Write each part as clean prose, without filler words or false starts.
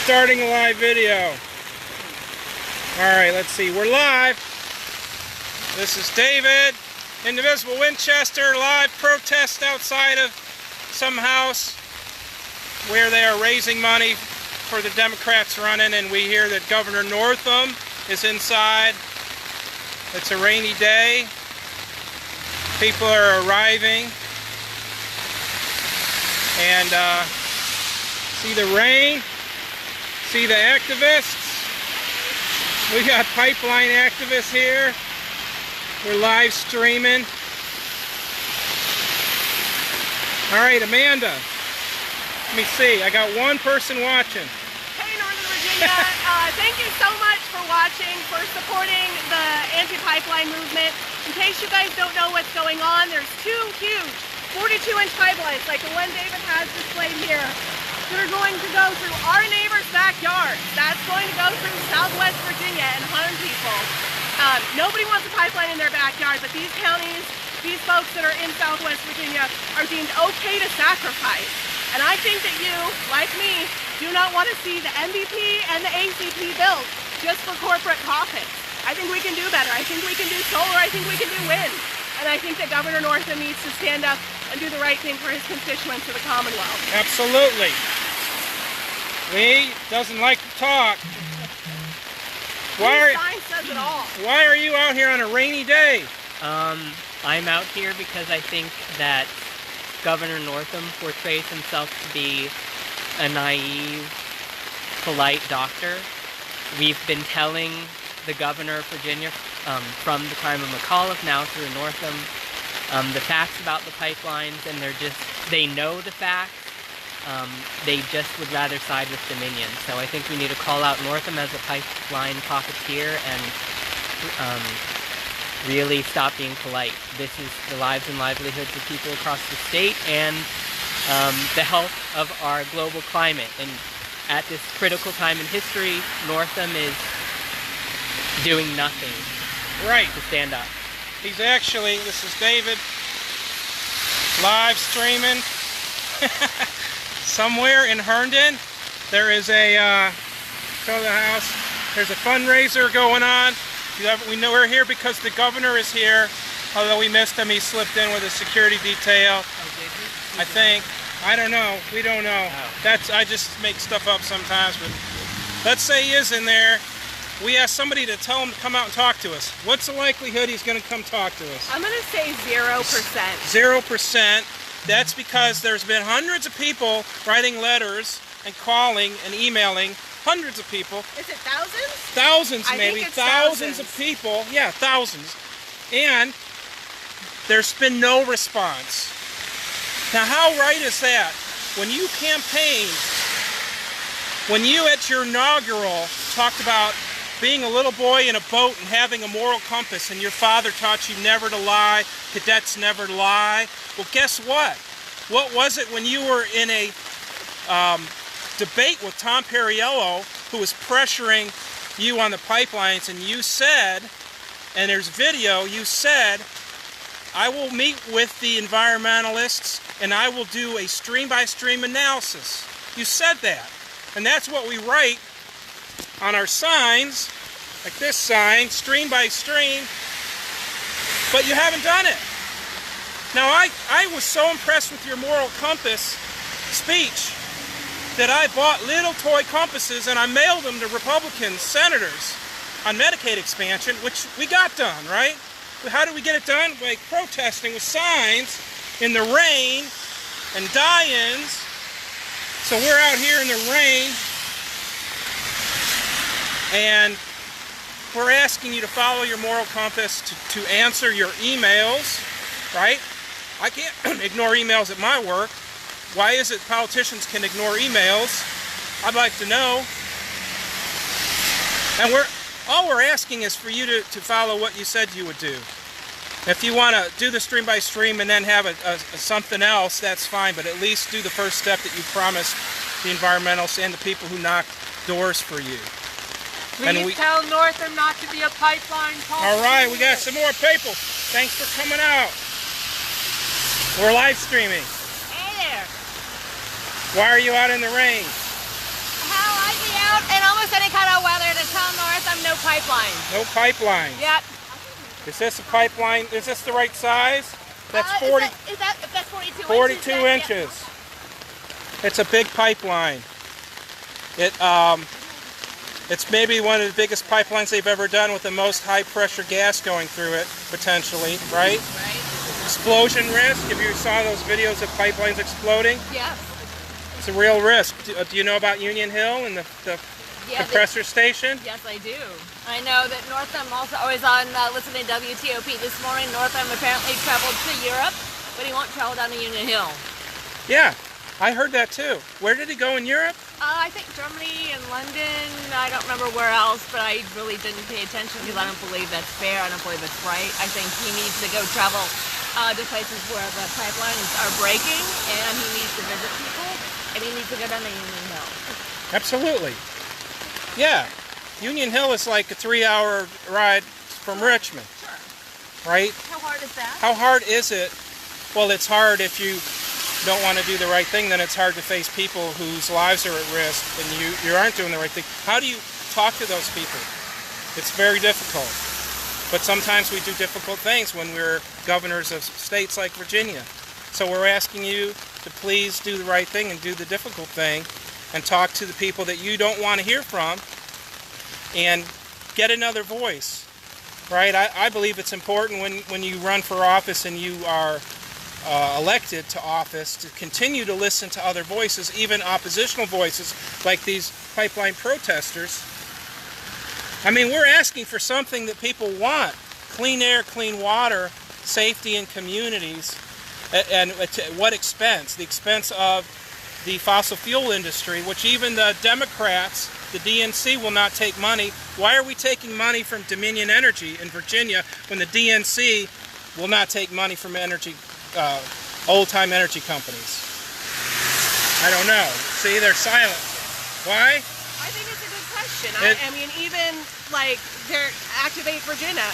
Starting a live video. Alright, let's see. We're live. This is David, Indivisible Winchester, live protest outside of some house where they are raising money for the Democrats running, and we hear that Governor Northam is inside. It's a rainy day. People are arriving. And see the rain, see the activists. We got pipeline activists here. We're live streaming. All right, Amanda, let me see. I got one person watching. Hey, Northern Virginia. Thank you so much for watching, for supporting the anti-pipeline movement. In case you guys don't know what's going on, there's two huge 42-inch pipelines, like the one David has displayed here, that are going to go through our neighbors' backyards. That's going to go through Southwest Virginia and harm people. Nobody wants a pipeline in their backyard, but these counties, these folks that are in Southwest Virginia, are deemed okay to sacrifice. And I think that you, like me, do not want to see the MVP and the ACP built just for corporate profits. I think we can do better. I think we can do solar. I think we can do wind. And I think that Governor Northam needs to stand up and do the right thing for his constituents of the Commonwealth. Absolutely. Lee doesn't like to talk. Sign says it all. Why are you out here on a rainy day? I'm out here because I think that Governor Northam portrays himself to be a naive, polite doctor. We've been telling the governor of Virginia from the time of McAuliffe now through Northam the facts about the pipelines, and they know the facts. They just would rather side with Dominion. So I think we need to call out Northam as a pipeline profiteer and really stop being polite. This is the lives and livelihoods of people across the state and the health of our global climate. And at this critical time in history, Northam is doing nothing to stand up. He's actually, this is David, live streaming. Somewhere in Herndon, there is a, show the house, there's a fundraiser going on. We know we're here because the governor is here. Although we missed him, he slipped in with a security detail. I think. I don't know. We don't know. I just make stuff up sometimes, but let's say he is in there. We asked somebody to tell him to come out and talk to us. What's the likelihood he's going to come talk to us? I'm going to say 0%. 0%. That's because there's been hundreds of people writing letters and calling and emailing. Hundreds of people. Is it thousands? Thousands, maybe. I think it's thousands of people. Yeah, thousands. And there's been no response. Now, how right is that? When you campaigned, when you at your inaugural talked about being a little boy in a boat and having a moral compass, and your father taught you never to lie, cadets never lie. Well, guess what? What was it when you were in a debate with Tom Perriello, who was pressuring you on the pipelines, and you said, and there's video, you said, I will meet with the environmentalists and I will do a stream-by-stream analysis. You said that. And that's what we write on our signs, like this sign, stream by stream, but you haven't done it. Now, I was so impressed with your moral compass speech that I bought little toy compasses and I mailed them to Republican senators on Medicaid expansion, which we got done, right? How did we get it done? By protesting with signs in the rain and die-ins. So we're out here in the rain, and we're asking you to follow your moral compass to answer your emails, right? I can't ignore emails at my work. Why is it politicians can ignore emails? I'd like to know. And all we're asking is for you to follow what you said you would do. If you want to do the stream by stream and then have something else, that's fine, but at least do the first step that you promised the environmentalists and the people who knocked doors for you. Please tell Northam not to be a pipeline politician. All right, we got some more people. Thanks for coming out. We're live streaming. Hey there. Why are you out in the rain? How I get pipeline. No pipeline. Yep. Is this a pipeline? Is this the right size? That's If that's 42 42 inches. inches. It's a big pipeline. It's maybe one of the biggest pipelines they've ever done, with the most high pressure gas going through it, potentially, right? Right. Explosion risk. If you saw those videos of pipelines exploding, Yes. it's a real risk. Do you know about Union Hill and the compressor station? Yes, I do. I know that Northam also, I was on listening to WTOP this morning. Northam apparently traveled to Europe, but he won't travel down to Union Hill. Yeah, I heard that too. Where did he go in Europe? I think Germany and London. I don't remember where else, but I really didn't pay attention because I don't believe that's fair. I don't believe that's right. I think he needs to go travel to places where the pipelines are breaking, and he needs to visit people, and he needs to go down to Union Hill. Absolutely. Yeah. Union Hill is like a 3-hour ride from Richmond. Sure. Right? How hard is that? How hard is it? Well, it's hard if you don't want to do the right thing. Then it's hard to face people whose lives are at risk and you aren't doing the right thing. How do you talk to those people? It's very difficult. But sometimes we do difficult things when we're governors of states like Virginia. So we're asking you to please do the right thing and do the difficult thing and talk to the people that you don't want to hear from and get another voice, right? I believe it's important when you run for office and you are elected to office to continue to listen to other voices, even oppositional voices like these pipeline protesters. I mean, we're asking for something that people want: clean air, clean water, safety in communities. And at what expense? The expense of the fossil fuel industry, which even the Democrats, the DNC, will not take money. Why are we taking money from Dominion Energy in Virginia when the DNC will not take money from old-time energy companies? I don't know. See, they're silent. Why? I think it's a good question. I mean, even like their Activate Virginia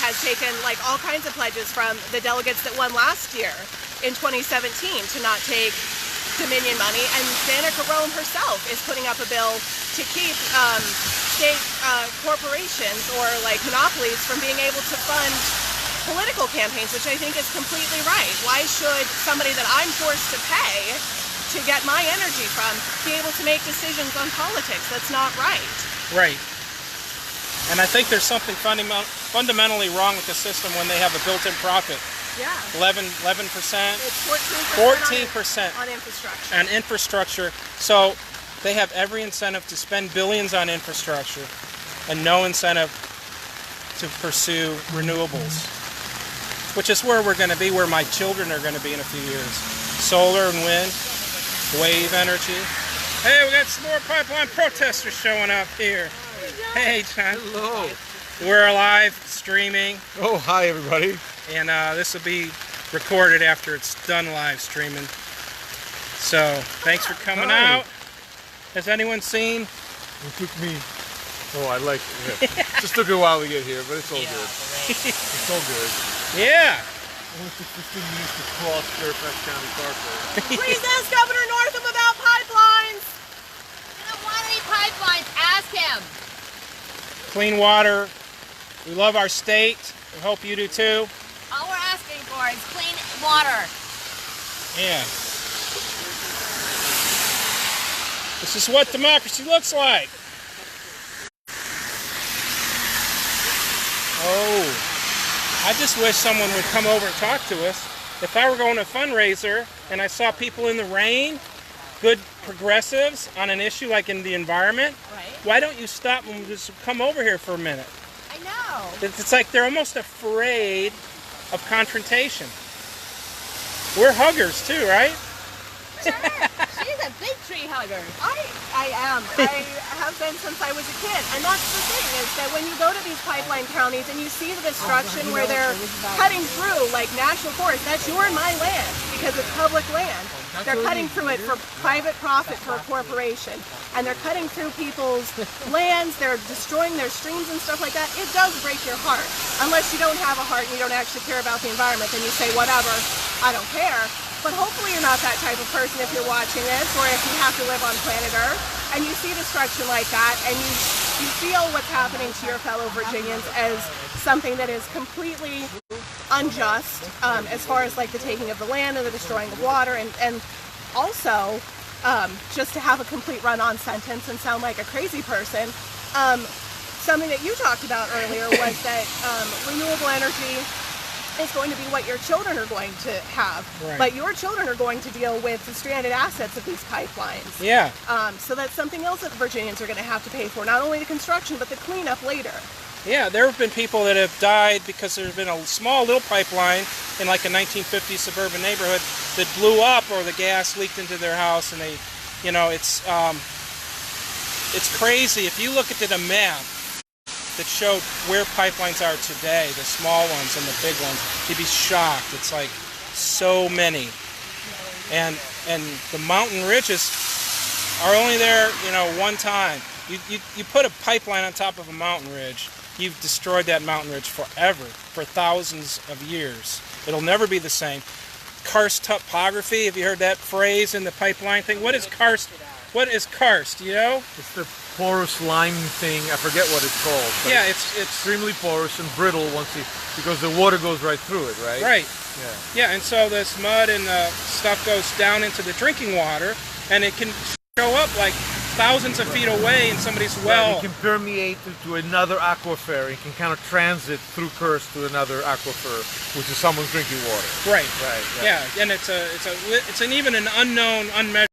has taken like all kinds of pledges from the delegates that won last year in 2017 to not take Dominion money, and Danica Rome herself is putting up a bill to keep state corporations or like monopolies from being able to fund political campaigns, which I think is completely right. Why should somebody that I'm forced to pay to get my energy from be able to make decisions on politics? That's not right. Right. And I think there's something fundamentally wrong with the system when they have a built-in profit. Yeah. 11%. It's 14% on infrastructure. On infrastructure. So they have every incentive to spend billions on infrastructure and no incentive to pursue renewables, which is where we're going to be, where my children are going to be in a few years. Solar and wind, wave energy. Hey, we got some more pipeline protesters showing up here. Hey, John. Hello. We're live streaming. Oh, hi, everybody. And this will be recorded after it's done live streaming. So, thanks for coming out. Has anyone seen? It took me... Oh, I like it. Yeah. Just took a while to get here, but it's all good. It's all good. Yeah. Only took 15 minutes to cross Fairfax County Parkway. Please ask Governor Northam about pipelines. We don't want any pipelines. Ask him. Clean water. We love our state. We hope you do too. All we're asking for is clean water. Yeah. This is what democracy looks like. Oh, I just wish someone would come over and talk to us. If I were going to a fundraiser and I saw people in the rain, good progressives on an issue like in the environment, Right. why don't you stop and just come over here for a minute? I know. It's like they're almost afraid of confrontation. We're huggers too, right? She's a big tree hugger. I am. I have been since I was a kid. And that's the thing, is that when you go to these pipeline counties and you see the destruction where they're cutting through, like national forest, that's your and my land because it's public land. They're cutting through it for private profit for a corporation. And they're cutting through people's lands, they're destroying their streams and stuff like that. It does break your heart. Unless you don't have a heart and you don't actually care about the environment, then you say, whatever, I don't care. But hopefully you're not that type of person if you're watching this, or if you have to live on planet Earth and you see destruction like that, and you feel what's happening to your fellow Virginians as something that is completely unjust, as far as like the taking of the land and the destroying of water, and also just to have a complete run-on sentence and sound like a crazy person. Something that you talked about earlier was that renewable energy is going to be what your children are going to have. Right. But your children are going to deal with the stranded assets of these pipelines. Yeah. So that's something else that Virginians are going to have to pay for, not only the construction, but the cleanup later. Yeah, there have been people that have died because there's been a small little pipeline in like a 1950s suburban neighborhood that blew up, or the gas leaked into their house, and they, you know, it's crazy. If you look at the map that showed where pipelines are today, the small ones and the big ones, you'd be shocked. It's like so many. And the mountain ridges are only there, you know, one time. You put a pipeline on top of a mountain ridge, you've destroyed that mountain ridge forever, for thousands of years. It'll never be the same. Karst topography, have you heard that phrase in the pipeline thing? What is karst? What is karst, you know? It's the porous lime thing. I forget what it's called. But Yeah, it's extremely porous and brittle because the water goes right through it, right? Right. Yeah. Yeah, and so this mud and the stuff goes down into the drinking water, and it can show up like thousands of feet away in somebody's well. Right, it can permeate to another aquifer. It can kind of transit through Karst to another aquifer, which is someone's drinking water. Right. Right. Yeah, and it's an even an unknown, unmeasured